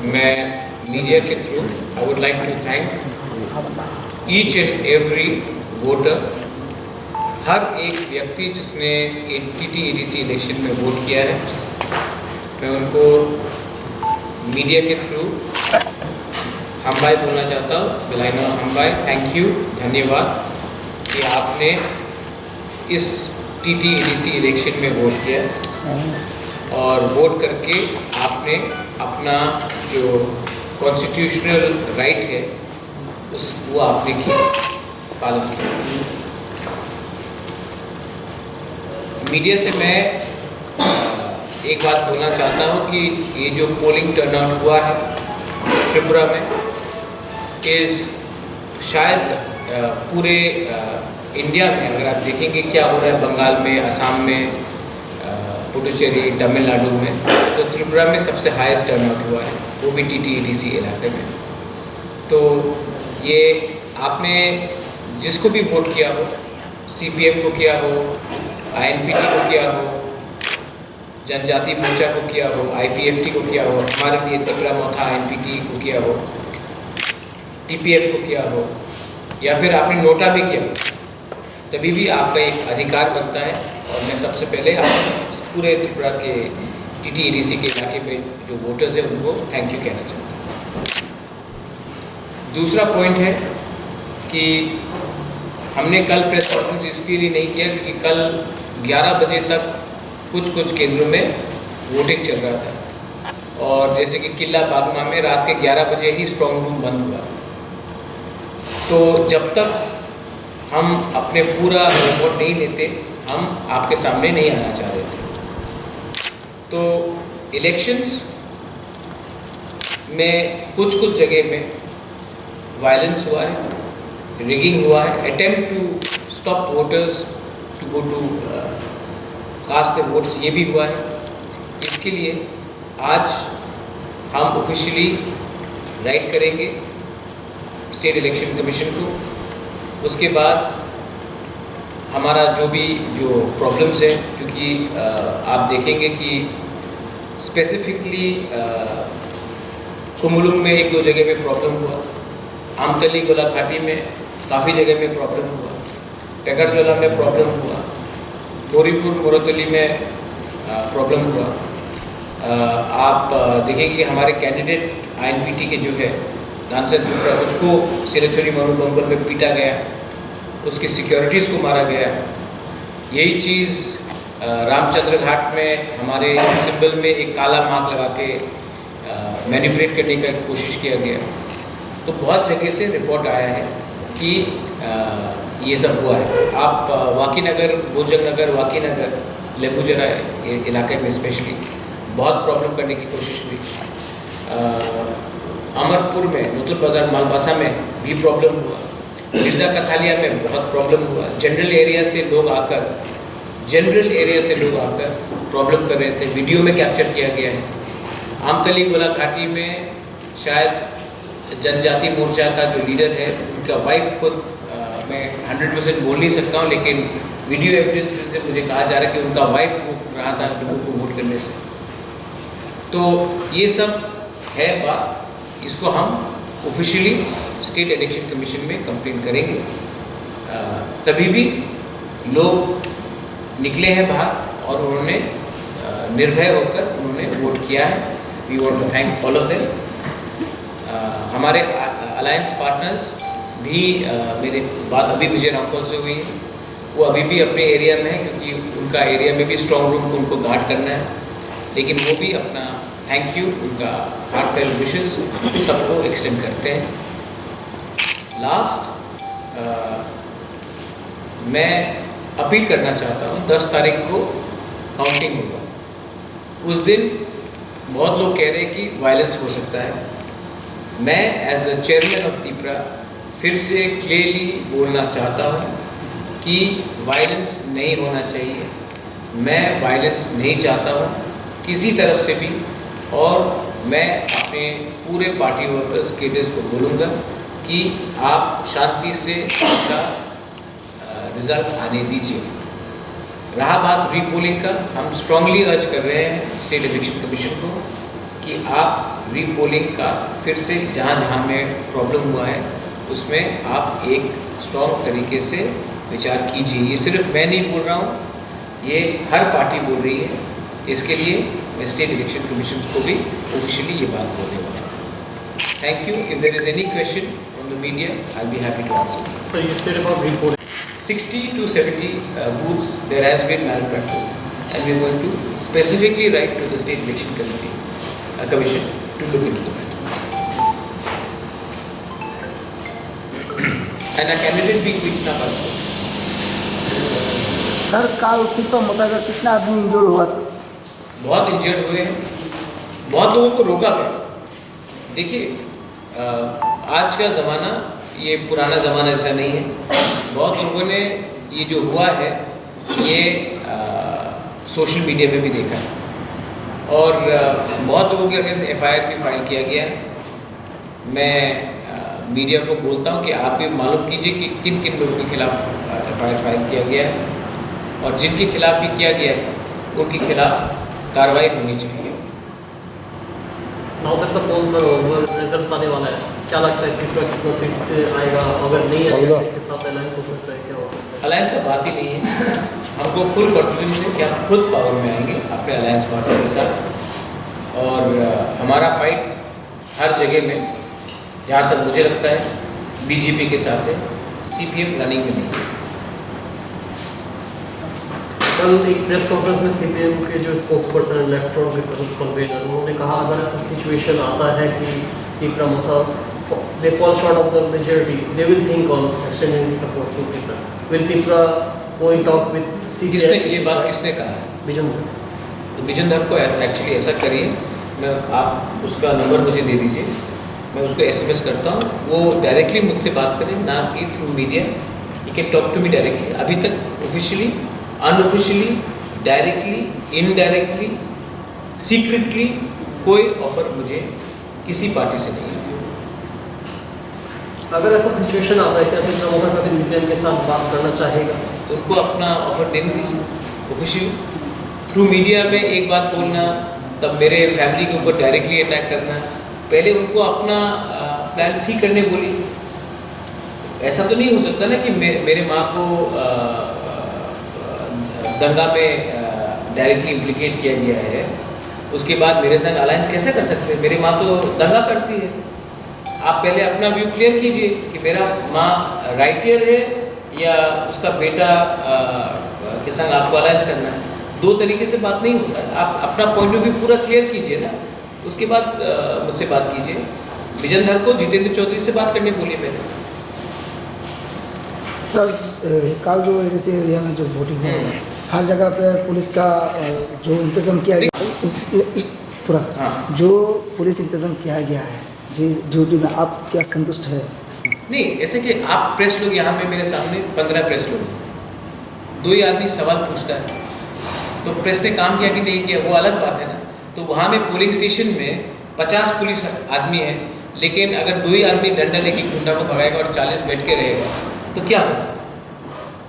मैं मीडिया के through I would like to thank each and every voter, हर एक व्यक्ति जिसने TT-ADC इलेक्शन में वोट किया है। मैं उनको मीडिया के थ्रू हम भाई बोलना चाहता हूँ। बिलाइनो हम भाई, थैंक यू, धन्यवाद कि आपने इस TT-ADC इलेक्शन में वोट किया और वोट करके आपने अपना जो कॉन्स्टिट्यूशनल राइट है वो आपने किया, पालन किया। मीडिया से मैं एक बात बोलना चाहता हूँ कि ये जो पोलिंग टर्नआउट हुआ है त्रिपुरा में शायद पूरे इंडिया में अगर आप देखेंगे क्या हो रहा है बंगाल में, असम में, पुडुचेरी, तमिलनाडु में, तो त्रिपुरा में सबसे हाईएस्ट टर्नआउट हुआ है, वो भी TT-ADC इलाके में। तो ये आपने जिसको भी वोट किया हो, CPM को किया हो, INPT को किया हो, जनजाति मोर्चा को किया हो, IPFT को किया हो, हमारे लिए तगड़ा मोथा INPT को किया हो, TPF को किया हो, या फिर आपने नोटा भी किया हो, तभी भी आपका एक अधिकार बनता है। और मैं सबसे पहले आप पूरे त्रिपुरा के TT-ADC के इलाके में जो वोटर्स हैं उनको थैंक यू कहना चाहता हूँ। दूसरा पॉइंट है कि हमने कल प्रेस कॉन्फ्रेंस इसके लिए नहीं किया क्योंकि कल 11 बजे तक कुछ केंद्रों में वोटिंग चल रहा था और जैसे कि किला बागमा में रात के 11 बजे ही स्ट्रॉन्ग रूम बंद हुआ। तो जब तक हम अपने पूरा रिपोर्ट नहीं लेते, हम आपके सामने नहीं आना चाह रहे थे। तो इलेक्शंस में कुछ जगह में वायलेंस हुआ है, रिगिंग हुआ है, attempt to stop voters to go to cast the votes, ये भी हुआ है। इसके लिए आज हम ऑफिशियली राइट करेंगे स्टेट इलेक्शन कमीशन को। उसके बाद हमारा जो प्रॉब्लम्स है, क्योंकि आप देखेंगे कि स्पेसिफिकली कुमुलुंग में 1-2 जगह में प्रॉब्लम हुआ, आमतली गोलाघाटी में काफ़ी जगह में प्रॉब्लम हुआ, टेकरजोला में प्रॉब्लम हुआ, गोरीपुर मोरतली में प्रॉब्लम हुआ। आप देखेंगे कि हमारे कैंडिडेट INPT के जो है धानचंद जुपरा, उसको सिरचोरी मनुबंगल में पीटा गया, उसकी सिक्योरिटीज़ को मारा गया। यही चीज़ रामचंद्र घाट में हमारे सिंबल में एक काला मार्क लगा के मैनिपुलेट करने का कोशिश किया गया। तो बहुत जगह से रिपोर्ट आया है कि ये सब हुआ है। आप वाकीनगर, भोजनगर, वाकीनगर, लेबूजरा इलाके में स्पेशली बहुत प्रॉब्लम करने की कोशिश हुई। अमरपुर में, नूतन बाज़ार, मालबासा में भी प्रॉब्लम हुआ। मिर्ज़ा कथालिया में बहुत प्रॉब्लम हुआ। जनरल एरिया से लोग आकर प्रॉब्लम कर रहे थे, वीडियो में कैप्चर किया गया है। आमतली गोलाघाटी में शायद जनजाति मोर्चा का जो लीडर है, उनका वाइफ खुद, मैं 100% बोल नहीं सकता हूँ, लेकिन वीडियो एविडेंस से मुझे कहा जा रहा है कि उनका वाइफ रोक रहा था लोगों को वोट करने से। तो ये सब है बात, इसको हम ऑफिशियली स्टेट इलेक्शन कमीशन में कंप्लेंट करेंगे। तभी भी लोग निकले हैं बाहर और उन्होंने निर्भय होकर उन्होंने वोट किया है। We want to thank all of them. हमारे अलायंस पार्टनर्स भी, मेरी बात अभी विजय रामपाल से हुई है, वो अभी भी अपने एरिया में है क्योंकि उनका एरिया में भी स्ट्रॉन्ग रूम उनको गार्ड करना है, लेकिन वो भी अपना थैंक यू, उनका हार्टफेल विशेस सबको एक्सटेंड करते हैं। लास्ट मैं अपील करना चाहता हूँ, 10 तारीख को काउंटिंग होगा। उस दिन बहुत लोग कह रहे हैं कि वायलेंस हो सकता है। मैं as a chairman of Tripura फिर से क्लियरली बोलना चाहता हूँ कि वायलेंस नहीं होना चाहिए। मैं वायलेंस नहीं चाहता हूँ किसी तरफ से भी, और मैं अपने पूरे पार्टी वर्कर्स केडर्स को बोलूँगा कि आप शांति से इसका रिजल्ट आने दीजिए। रहा बात रीपोलिंग का, हम स्ट्रांगली अर्ज कर रहे हैं स्टेट इलेक्शन कमीशन को कि कि आप रीपोलिंग का फिर से जहाँ जहाँ में प्रॉब्लम हुआ है उसमें आप एक स्ट्रॉन्ग तरीके से विचार कीजिए। ये सिर्फ मैं नहीं बोल रहा हूँ, ये हर पार्टी बोल रही है। इसके लिए मैं स्टेट इलेक्शन कमीशन को भी ऑफिशियली ये बात बोलने वाला हूँ। Thank you. If there is any question from the media I will be happy to answer. So you said about reporting. 60 to 70 booths there has been malpractice, and we are going to specifically write to the state election commission to look into the matter. And a candidate being beaten up also. Sir काल टिप्पा मुताबिक कितना आदमी injure हुआ था? बहुत injured हुए हैं, बहुत लोगों को रोका गया। देखिए आज का ज़माना ये पुराना ज़माना जैसा नहीं है। बहुत लोगों ने ये जो हुआ है ये सोशल मीडिया में भी देखा है और बहुत लोगों के अगेंस्ट FIR भी फाइल किया गया है। मैं मीडिया को बोलता हूँ कि आप भी मालूम कीजिए कि किन किन लोगों के खिलाफ FIR फाइल किया गया है और जिनके खिलाफ भी किया गया है उनके खिलाफ कार्रवाई होनी चाहिए। Now that the polls are over, results आने वाला है, क्या लगता है त्रिपुरा कितना सीट से आएगा? अगर नहीं आएगा किसके साथ अलायंस हो सकता है, क्या हो सकता है? अलायंस का बात ही नहीं है। हमको फुल कॉन्फिडेंस है कि हम खुद पावर में आएंगे अपने अलायंस पार्टनर के साथ और हमारा फाइट हर जगह में, जहाँ तक मुझे लगता है, BJP के साथ है, CPM रनिंग में नहीं है। कल एक प्रेस कॉन्फ्रेंस में CPM के जो स्पोक्स पर्सन लेफ्ट फ्रंट के कन्वेनर उन्होंने कहा अगर ऐसा सिचुएशन आता है कि त्रिपुरा मोथा they fall short of the majority, they will think on extending the support to Tripura. Will Tripura go and talk with CPM? किसने ये बात किसने कहा है? विजेंद्र। तो विजेंद्र को एक्चुअली ऐसा करिए, मैं आप उसका नंबर मुझे दे दीजिए, मैं उसको SMS करता हूँ, वो डायरेक्टली मुझसे बात करें, ना कि through media. He can talk to me directly. अभी तक officially, unofficially, directly, indirectly, secretly कोई ऑफर मुझे किसी पार्टी से नहीं है। अगर ऐसा सिचुएशन आता है क्या त्रिपुरा मोथा कभी CPM के साथ बात करना चाहेगा? उनको अपना ऑफर देने दीजिए ऑफिशियल। थ्रू मीडिया में एक बात बोलना, तब मेरे फैमिली के ऊपर डायरेक्टली अटैक करना, पहले उनको अपना प्लान ठीक करने बोली। ऐसा तो नहीं हो सकता ना कि मेरे माँ को दंगा में डायरेक्टली इम्प्लिकेट किया गया है, उसके बाद मेरे संग अलायंस कैसे कर सकते हैं? मेरी माँ तो दंगा करती है। आप पहले अपना व्यू क्लियर कीजिए कि मेरा माँ राइटियर है या उसका बेटा के संग आपको अलायंस करना है। दो तरीके से बात नहीं होता है। आप अपना पॉइंट ऑफ व्यू पूरा क्लियर कीजिए ना, उसके बाद मुझसे बात कीजिए। विजेंद्र को जितेंद्र चौधरी से बात करने बोलिए मैंने। सर कल जो एडीसी एरिया में जो वोटिंग है हर जगह पे पुलिस का जो इंतज़ाम किया गया पूरा जो पुलिस इंतज़ाम किया गया है जी ड्यूटी में, आप क्या संतुष्ट है इसमें? नहीं, ऐसे कि आप प्रेस लोग यहाँ पे मेरे सामने 15 प्रेस लोग, दो ही आदमी सवाल पूछता है तो प्रेस ने काम किया कि नहीं किया वो अलग बात है ना। तो वहाँ में पोलिंग स्टेशन में 50 पुलिस आदमी है, लेकिन अगर दो ही आदमी डंडा लेके गुंडा को भगाएगा और 40 बैठ के रहेगा तो क्या होगा?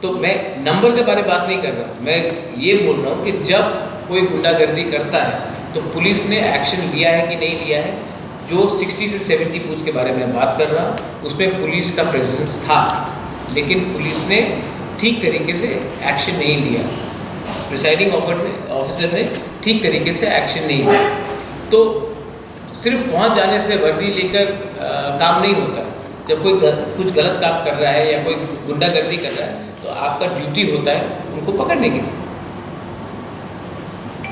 तो मैं नंबर के बारे में बात नहीं कर रहा, मैं ये बोल रहा हूँ कि जब कोई गुंडागर्दी करता है तो पुलिस ने एक्शन लिया है कि नहीं लिया है। जो 60 से 70 बूथ के बारे में बात कर रहा हूँ उसमें पुलिस का प्रेजेंस था, लेकिन पुलिस ने ठीक तरीके से एक्शन नहीं लिया। प्रिसाइडिंग ऑफिसर ने ठीक तरीके से एक्शन नहीं लिया। तो सिर्फ पहुँच जाने से वर्दी लेकर काम नहीं होता। जब कोई कुछ गलत काम कर रहा है या कोई गुंडागर्दी कर रहा है तो आपका ड्यूटी होता है उनको पकड़ने के लिए।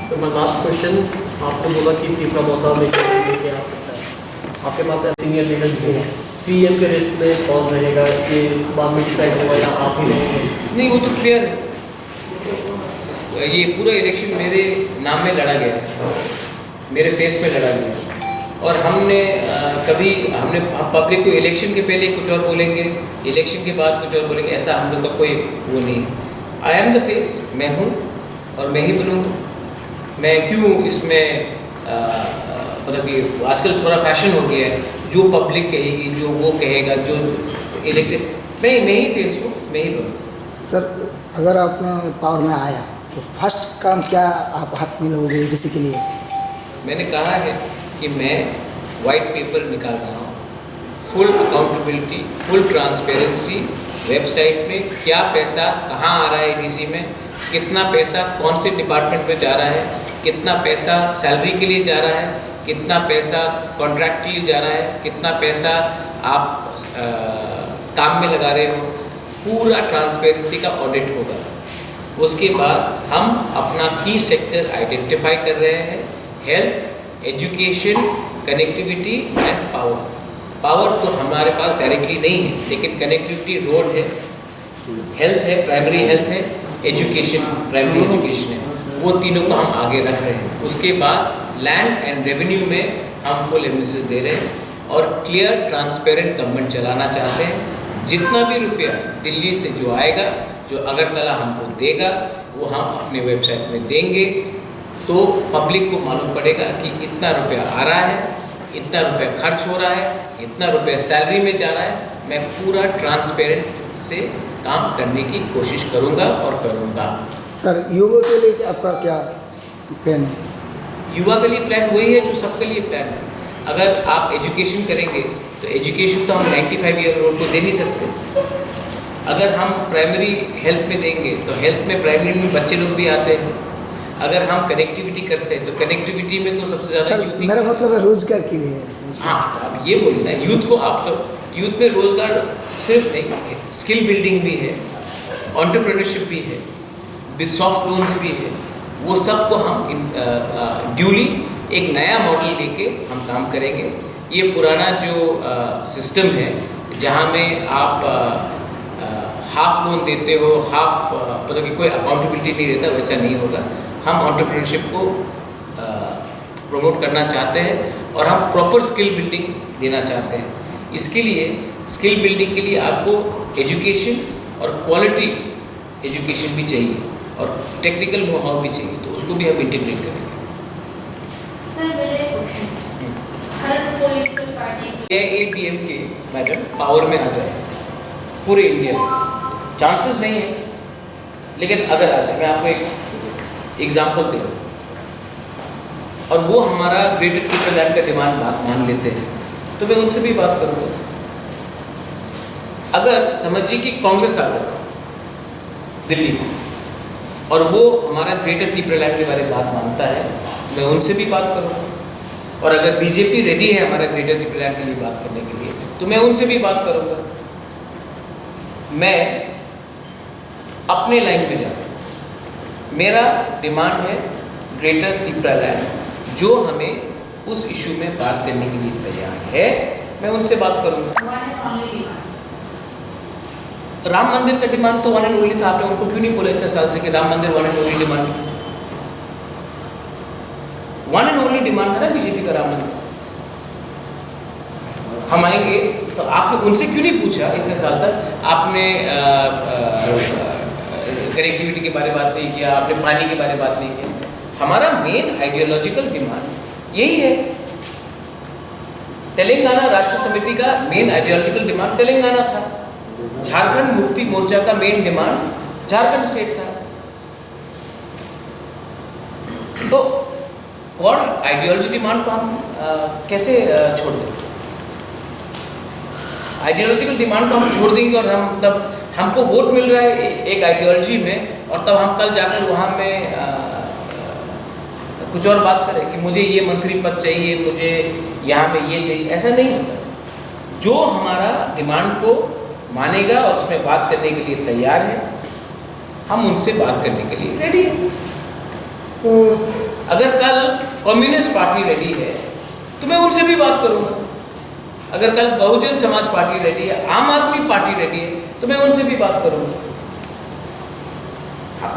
सर मैं लास्ट क्वेश्चन, आपने बोला कि त्रिपुरा मोथा में लेके आ सकता है, आपके पास सीनियर लीडर्स भी हैं, CM के रेस में कौन रहेगा ये बाद में डिसाइड होगा या आप ही रहेंगे? नहीं, वो तो क्लियर है। ये पूरा इलेक्शन मेरे नाम में लड़ा गया है, मेरे फेस में लड़ा गया है और हमने हम पब्लिक को इलेक्शन के पहले कुछ और बोलेंगे, इलेक्शन के बाद कुछ और बोलेंगे, ऐसा हम लोग का कोई वो नहीं है। आई एम द फेस, मैं हूँ और मैं ही बनूँगा। मैं क्यों इसमें मतलब कि आजकल थोड़ा फैशन हो गया है, जो पब्लिक कहेगी, जो वो कहेगा, जो इलेक्टेड, मैं ही फेस हूँ, मैं ही बनूँगा। सर अगर आप पावर में आया तो फर्स्ट काम क्या आप हाथ में लोगे एडीसी के लिए? मैंने कहा है कि मैं वाइट पेपर निकाल रहा हूँ, full accountability, full transparency, website में क्या पैसा कहाँ आ रहा है एडीसी में, कितना पैसा कौन से डिपार्टमेंट में जा रहा है, कितना पैसा सैलरी के लिए जा रहा है, कितना पैसा कॉन्ट्रैक्ट के लिए जा रहा है, कितना पैसा आप काम में लगा रहे हो, पूरा ट्रांसपेरेंसी का ऑडिट होगा। उसके बाद हम अपना की सेक्टर आइडेंटिफाई कर रहे हैं, health, education, connectivity and power. Power तो हमारे पास डायरेक्टली नहीं है, लेकिन कनेक्टिविटी रोड है, हेल्थ है, प्राइमरी हेल्थ है, एजुकेशन प्राइमरी एजुकेशन है, वो तीनों को हम आगे रख रहे हैं। उसके बाद लैंड एंड रेवेन्यू में हम फुल एम्फेसिस दे रहे हैं और क्लियर ट्रांसपेरेंट गवर्नमेंट चलाना चाहते हैं। जितना भी रुपया दिल्ली से जो आएगा, जो अगरतला हमको देगा, वो हम अपने वेबसाइट में देंगे, तो पब्लिक को मालूम पड़ेगा कि इतना रुपया आ रहा है, इतना रुपया खर्च हो रहा है, इतना रुपया सैलरी में जा रहा है। मैं पूरा ट्रांसपेरेंट से काम करने की कोशिश करूंगा और करूंगा। सर, युवा के लिए आपका क्या प्लान है? युवा के लिए प्लान वही है जो सबके लिए प्लान है। अगर आप एजुकेशन करेंगे तो एजुकेशन तो हम 95 ईयर रोड को दे नहीं सकते। अगर हम प्राइमरी हेल्थ में देंगे तो हेल्थ में प्राइमरी में बच्चे लोग भी आते हैं। अगर हम कनेक्टिविटी करते हैं तो कनेक्टिविटी में तो सबसे ज़्यादा यूथ ही। मेरा मतलब है रोजगार के लिए। हाँ, आप ये बोलिए ना, यूथ को आप तो यूथ में रोजगार सिर्फ नहीं, स्किल बिल्डिंग भी है, एंटरप्रेन्योरशिप भी है, सॉफ्ट लोन्स भी है, वो सब को हम ड्यूली एक नया मॉडल लेके हम काम करेंगे। ये पुराना जो सिस्टम है जहाँ में आप हाफ लोन देते हो, हाफ मतलब कि कोई अकाउंटेबिलिटी नहीं रहता, वैसा नहीं होगा। हम एंटरप्रेन्योरशिप को प्रमोट करना चाहते हैं और हम प्रॉपर स्किल बिल्डिंग देना चाहते हैं। इसके लिए स्किल बिल्डिंग के लिए आपको एजुकेशन और क्वालिटी एजुकेशन भी चाहिए और टेक्निकल नो हाउ भी चाहिए, तो उसको भी हम इंटीग्रेट करेंगे। AIADMK मैडम पावर में आ जाए पूरे इंडिया में, चांसेस नहीं है, लेकिन अगर आ जाए, मैं आपको एक एग्जांपल दे रहा हूँ, और वो हमारा ग्रेटर ट्रिपल का डिमांड मान लेते हैं, तो मैं उनसे भी बात करूँगा। अगर समझिए कि कांग्रेस आ गया दिल्ली में और वो हमारा ग्रेटर ट्रिपल के बारे में बात मानता है, मैं उनसे भी बात करूँगा। और अगर बीजेपी रेडी है हमारा ग्रेटर ट्रिपल के लिए बात करने के लिए, तो मैं उनसे भी बात करूँगा। मैं अपने लाइन पे जाता हूँ, मेरा डिमांड है ग्रेटर ट्रिपल, जो हमें उस इशू में बात करने के लिए तैयार है, मैं उनसे बात करूँगा। राम मंदिर का डिमांड तो वन एंड ओनली था, आपने उनको क्यों नहीं बोला इतने साल से कि राम मंदिर one and only demand? One and only demand था ना बीजेपी का राम मंदिर। हम आएंगे तो आपने उनसे क्यों नहीं पूछा इतने साल तक? आपने कनेक्टिविटी के बारे में बात नहीं किया, आपने पानी के बारे में बात नहीं किया। हमारा मेन आइडियोलॉजिकल डिमांड यही है। तेलंगाना राष्ट्र समिति का मेन आइडियोलॉजिकल डिमांड तेलंगाना था। झारखंड मुक्ति मोर्चा का मेन डिमांड झारखंड स्टेट था। तो और आइडियोलॉजी डिमांड को हम कैसे छोड़ दें? आइडियोलॉजिकल डिमांड को हम छोड़ देंगे और हम तब हमको वोट मिल रहा है एक आइडियोलॉजी में, और तब हम कल जाकर वहाँ में कुछ और बात करें कि मुझे ये मंत्री पद चाहिए, मुझे यहाँ पे ये चाहिए। ऐसा नहीं होता। जो हमारा डिमांड को मानेगा और उसमें बात करने के लिए तैयार है, हम उनसे बात करने के लिए रेडी हैं। अगर कल कम्युनिस्ट पार्टी रेडी है तो मैं उनसे भी बात करूंगा। अगर कल बहुजन समाज पार्टी रेडी है, आम आदमी पार्टी रेडी है, तो मैं उनसे भी बात करूंगा।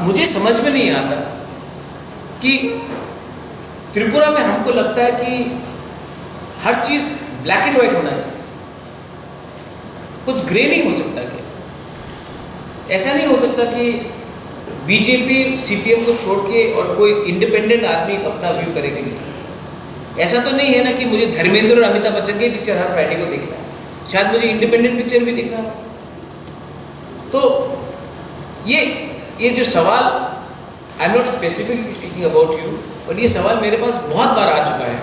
मुझे समझ में नहीं आता कि त्रिपुरा में हमको लगता है कि हर चीज़ ब्लैक एंड व्हाइट होना चाहिए, कुछ ग्रे नहीं हो सकता क्या? ऐसा नहीं हो सकता कि बीजेपी सीपीएम को छोड़ के और कोई इंडिपेंडेंट आदमी अपना व्यू करेंगे? ऐसा तो नहीं है ना कि मुझे धर्मेंद्र और अमिताभ बच्चन की पिक्चर हर फ्राइडे को देखना है, शायद मुझे इंडिपेंडेंट पिक्चर भी देखना है। तो ये जो सवाल, I am not specifically speaking about you, और ये सवाल मेरे पास बहुत बार आ चुका है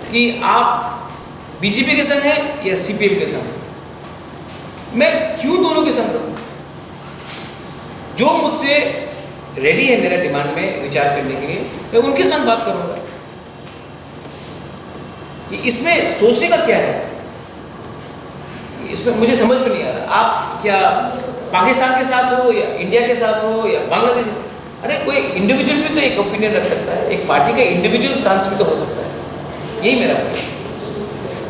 कि आप बीजेपी के संग हैं या सीपीएम के संग। मैं क्यों दोनों के संग रहूं? जो मुझसे रेडी है मेरा डिमांड में विचार करने के लिए, मैं उनके संग बात करूंगा। इसमें सोचने का क्या है? इसमें मुझे समझ में नहीं आ रहा। आप क्या पाकिस्तान के साथ हो या इंडिया के साथ हो या बांग्लादेश? अरे कोई इंडिविजुअल भी तो एक ओपिनियन रख सकता है, एक पार्टी का इंडिविजुअल स्टांस भी तो हो सकता है। यही मेरा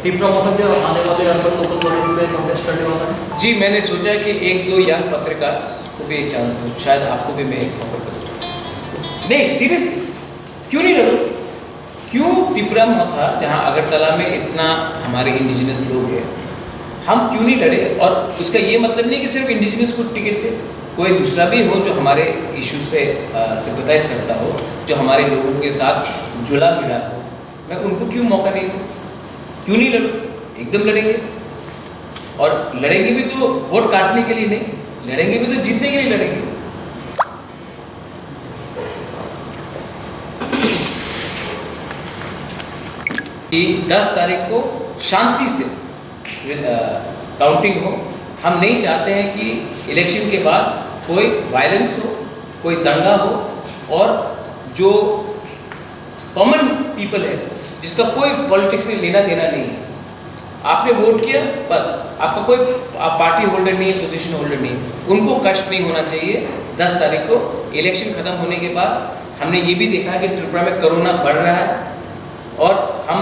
आने वाले असम लोकल बॉडीज में कांटेस्ट करने वाला है। जी, मैंने सोचा है कि 1-2 यंग पत्रकार को भी एक चांस दूँ, शायद आपको भी मैं ऑफर कर सकता। नहीं, सीरियसली क्यों नहीं लड़ूँ? क्यों त्रिपुरा में था जहाँ अगरतला में इतना हमारे इंडिजिनस लोग हैं, हम क्यों नहीं लड़े? और उसका ये मतलब नहीं कि सिर्फ इंडिजिनस को टिकट दे, कोई दूसरा भी हो जो हमारे इशू से सिंपैथाइज करता हो, जो हमारे लोगों के साथ जुड़ा मिला हो, मैं उनको क्यों मौका नहीं दूँ? क्यों नहीं लड़ूँ? एकदम लड़ेंगे। और लड़ेंगे भी तो वोट काटने के लिए नहीं, लड़ेंगे भी तो जीतने के लिए लड़ेंगे। कि 10 तारीख को शांति से काउंटिंग हो। हम नहीं चाहते हैं कि इलेक्शन के बाद कोई वायलेंस हो, कोई दंगा हो, और जो कॉमन पीपल है जिसका कोई पॉलिटिक्स से लेना देना नहीं है, आपने वोट किया बस, आपका कोई पार्टी होल्डर नहीं है, पोजीशन होल्डर नहीं है, उनको कष्ट नहीं होना चाहिए। 10 तारीख को इलेक्शन खत्म होने के बाद हमने ये भी देखा है कि त्रिपुरा में कोरोना बढ़ रहा है और हम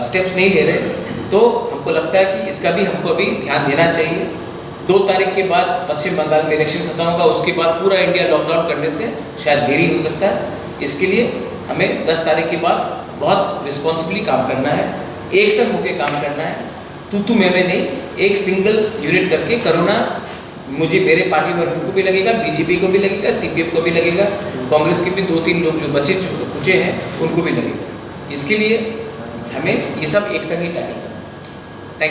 स्टेप्स नहीं ले रहे, तो हमको लगता है कि इसका भी हमको अभी ध्यान देना चाहिए। 2 तारीख के बाद पश्चिम बंगाल में इलेक्शन खत्म होगा, उसके बाद पूरा इंडिया लॉकडाउन करने से शायद देरी हो सकता है। इसके लिए हमें 10 तारीख के बाद बहुत रिस्पॉन्सिबली काम करना है, एक संग होकर काम करना है, तू मैं नहीं, एक सिंगल यूनिट करके। कोरोना मुझे मेरे पार्टी वर्ग को भी लगेगा, बीजेपी को भी लगेगा, सीपीएम को भी लगेगा, कांग्रेस के भी 2-3 लोग जो बचे कुचे हैं उनको भी लगेगा। इसके लिए हमें ये सब एक संग ही टैकल